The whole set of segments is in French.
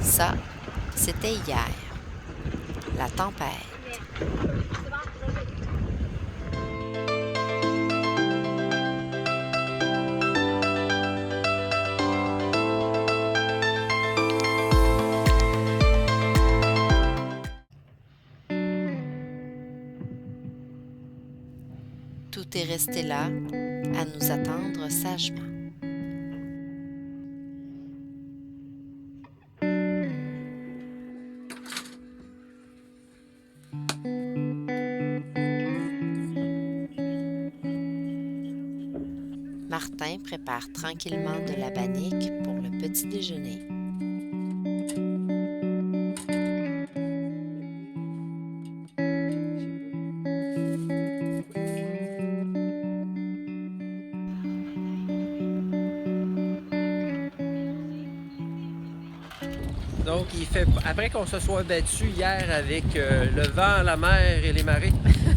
Ça, c'était hier. La tempête. Tout est resté là, à nous attendre sagement. Martin prépare tranquillement de la bannique pour le petit déjeuner. Donc, après qu'on se soit battu hier avec le vent, la mer et les marées.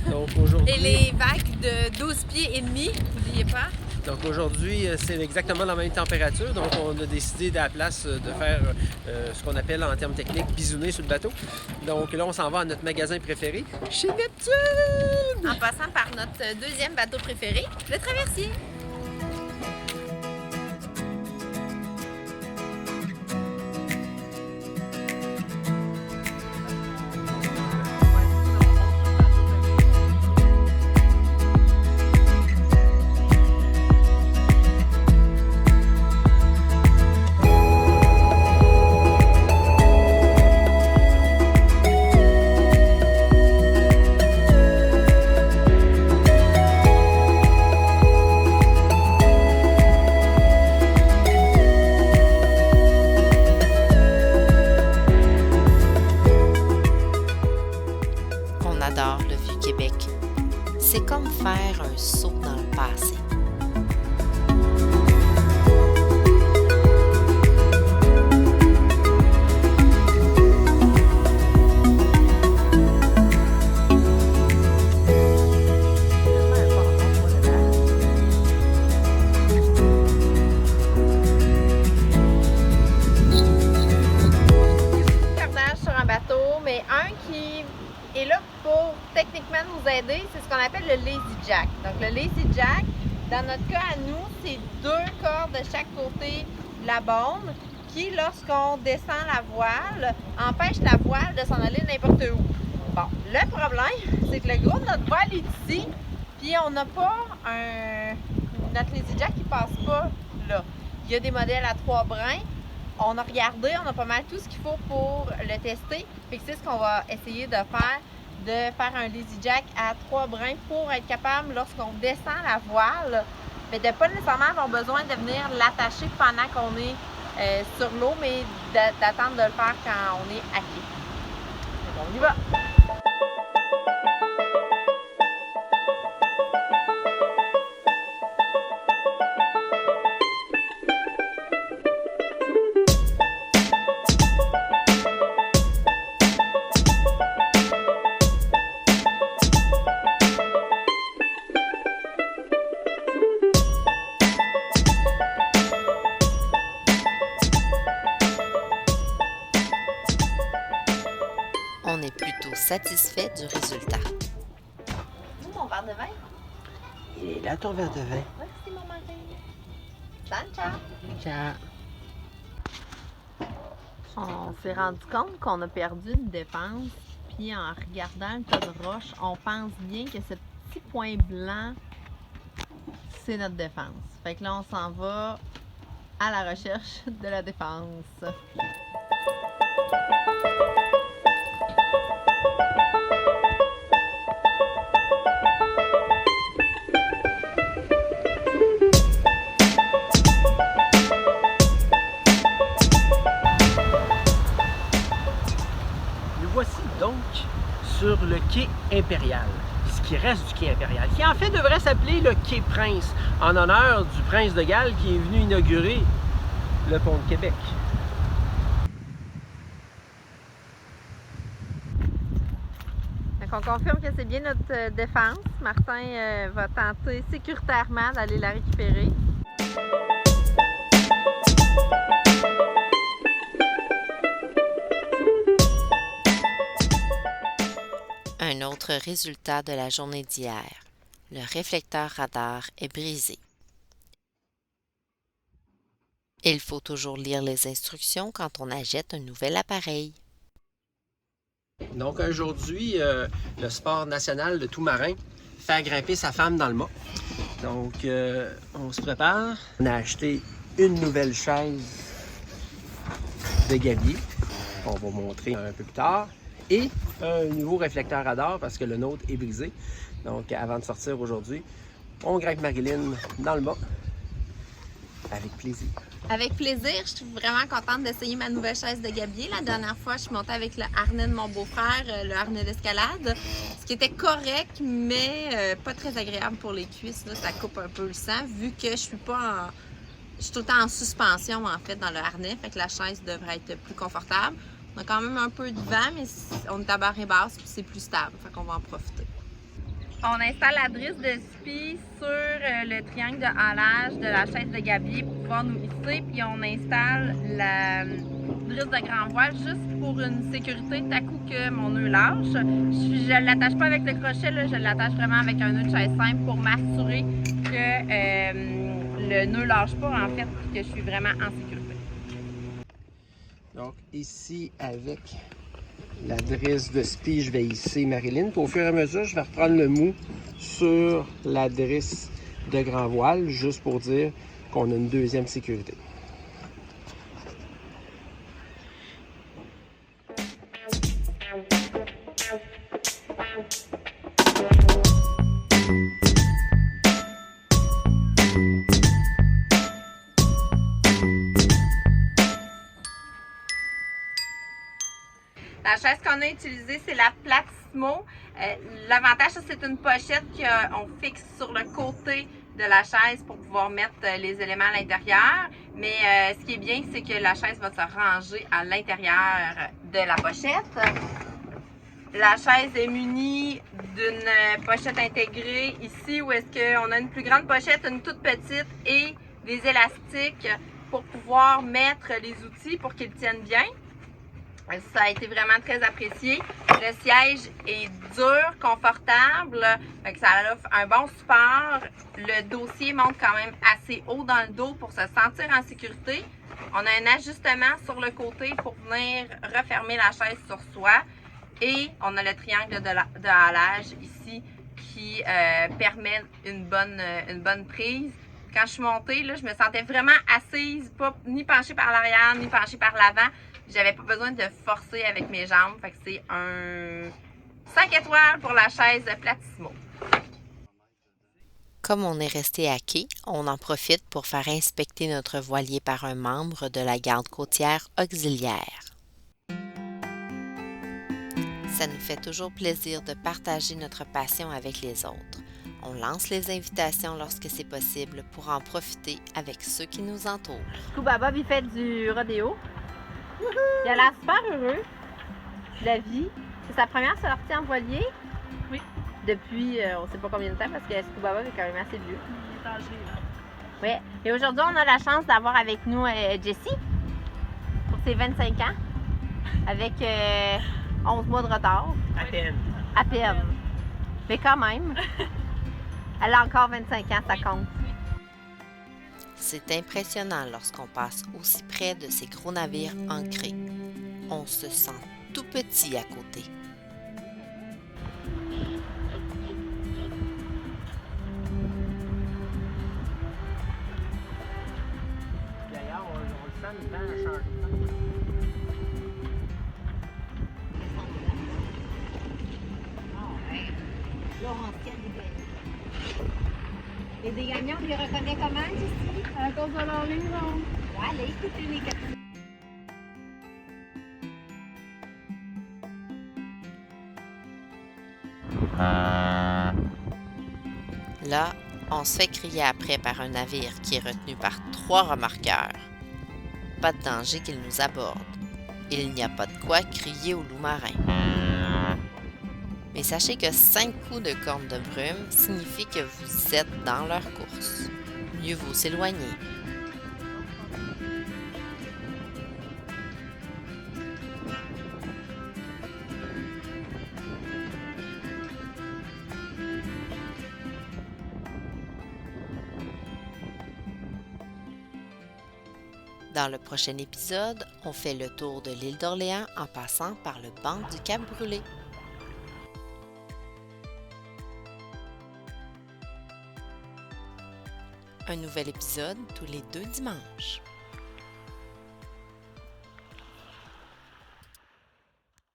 Donc aujourd'hui. Et les vagues de 12 pieds et demi, n'oubliez pas. Donc aujourd'hui, c'est exactement la même température. Donc on a décidé à la place de faire ce qu'on appelle en termes techniques bisouner sur le bateau. Donc là, on s'en va à notre magasin préféré, chez Neptune! En passant par notre deuxième bateau préféré, le Traversier. On adore le Vieux-Québec. C'est comme faire un saut dans le passé. Carnage sur un bateau, mais un qui est là pour techniquement nous aider, c'est ce qu'on appelle le lazy jack. Donc le lazy jack, dans notre cas à nous, c'est 2 cordes de chaque côté de la bombe qui, lorsqu'on descend la voile, empêche la voile de s'en aller n'importe où. Bon, le problème, c'est que le gros de notre voile est ici, puis on n'a pas notre lazy jack qui passe pas là. Il y a des modèles à 3 brins. On a regardé, on a pas mal tout ce qu'il faut pour le tester. Fait que c'est ce qu'on va essayer de faire un lazy jack à 3 brins pour être capable, lorsqu'on descend la voile, mais de pas nécessairement avoir besoin de venir l'attacher pendant qu'on est sur l'eau, mais d'attendre de le faire quand on est à quai. Donc, on y va! On est plutôt satisfait du résultat. Mon verre de vin? Il est là ton verre de vin. Merci, mon mari. Ciao! Ciao. On s'est rendu compte qu'on a perdu une défense, puis en regardant le tas de roches, on pense bien que ce petit point blanc, c'est notre défense. Fait que là, on s'en va à la recherche de la défense. Nous voici donc sur le quai Impérial, ce qui reste du quai Impérial, qui en fait devrait s'appeler le quai Prince, en honneur du prince de Galles qui est venu inaugurer le pont de Québec. Donc, on confirme que c'est bien notre défense. Martin va tenter sécuritairement d'aller la récupérer. autre résultat de la journée d'hier. Le réflecteur radar est brisé. Il faut toujours lire les instructions quand on achète un nouvel appareil. Donc aujourd'hui, le sport national de tout marin, faire grimper sa femme dans le mât. Donc on se prépare. On a acheté une nouvelle chaise de gabier, qu'on va montrer un peu plus tard, et un nouveau réflecteur radar parce que le nôtre est brisé. Donc avant de sortir aujourd'hui, on grimpe Marilyn dans le mât avec plaisir. Avec plaisir, je suis vraiment contente d'essayer ma nouvelle chaise de gabier. La dernière fois, je suis montée avec le harnais de mon beau-frère, le harnais d'escalade, ce qui était correct, mais pas très agréable pour les cuisses. Là, ça coupe un peu le sang, vu que je suis pas je suis tout le temps en suspension, en fait, dans le harnais, fait que la chaise devrait être plus confortable. On a quand même un peu de vent, mais on est à barre basse, puis c'est plus stable, fait qu'on va en profiter. On installe la drisse de spi sur le triangle de halage de la chaise de gabier pour pouvoir nous hisser, puis on installe la drisse de grand voile juste pour une sécurité, tout à coup que mon nœud lâche. Je ne l'attache pas avec le crochet, là, je l'attache vraiment avec un nœud de chaise simple pour m'assurer que le nœud lâche pas en fait, puis que je suis vraiment en sécurité. Donc ici, avec la drisse de spi, je vais hisser Marilyn. Puis au fur et à mesure, je vais reprendre le mou sur la drisse de grand voile, juste pour dire qu'on a une deuxième sécurité. La chaise qu'on a utilisée, c'est la Platissimo. L'avantage, c'est une pochette qu'on fixe sur le côté de la chaise pour pouvoir mettre les éléments à l'intérieur. Mais ce qui est bien, c'est que la chaise va se ranger à l'intérieur de la pochette. La chaise est munie d'une pochette intégrée ici, où est-ce qu'on a une plus grande pochette, une toute petite et des élastiques pour pouvoir mettre les outils pour qu'ils tiennent bien. Ça a été vraiment très apprécié. Le siège est dur, confortable, fait que ça offre un bon support. Le dossier monte quand même assez haut dans le dos pour se sentir en sécurité. On a un ajustement sur le côté pour venir refermer la chaise sur soi. Et on a le triangle de halage ici qui permet une bonne prise. Quand je suis montée, là, je me sentais vraiment assise, pas ni penchée par l'arrière, ni penchée par l'avant. J'avais pas besoin de forcer avec mes jambes. Fait que c'est un 5 étoiles pour la chaise Platissimo. Comme on est resté à quai, on en profite pour faire inspecter notre voilier par un membre de la garde côtière auxiliaire. Ça nous fait toujours plaisir de partager notre passion avec les autres. On lance les invitations lorsque c'est possible pour en profiter avec ceux qui nous entourent. Scuba Bob, il fait du rodéo. Il a l'air super heureux de la vie. C'est sa première sortie en voilier. Oui. Depuis on ne sait pas combien de temps parce que Scuba Bob est quand même assez vieux. Il est âgé, là. Oui. Et aujourd'hui, on a la chance d'avoir avec nous Jessie pour ses 25 ans avec 11 mois de retard. À peine. À peine. Mais quand même. Elle a encore 25 ans, ça compte. C'est impressionnant lorsqu'on passe aussi près de ces gros navires ancrés. On se sent tout petit à côté. D'ailleurs, on le sent, le vent a changé. Et des gagnants, on les reconnaît comment, Jessie? À cause de leur livre, Ouais, allez, écoutez les questions. Là, on se fait crier après par un navire qui est retenu par 3 remorqueurs. Pas de danger qu'ils nous abordent. Il n'y a pas de quoi crier au loup marin. Mais sachez que 5 coups de corne de brume signifient que vous êtes dans leur course. Mieux vaut s'éloigner. Dans le prochain épisode, on fait le tour de l'île d'Orléans en passant par le banc du Cap Brûlé. Un nouvel épisode tous les 2 dimanches.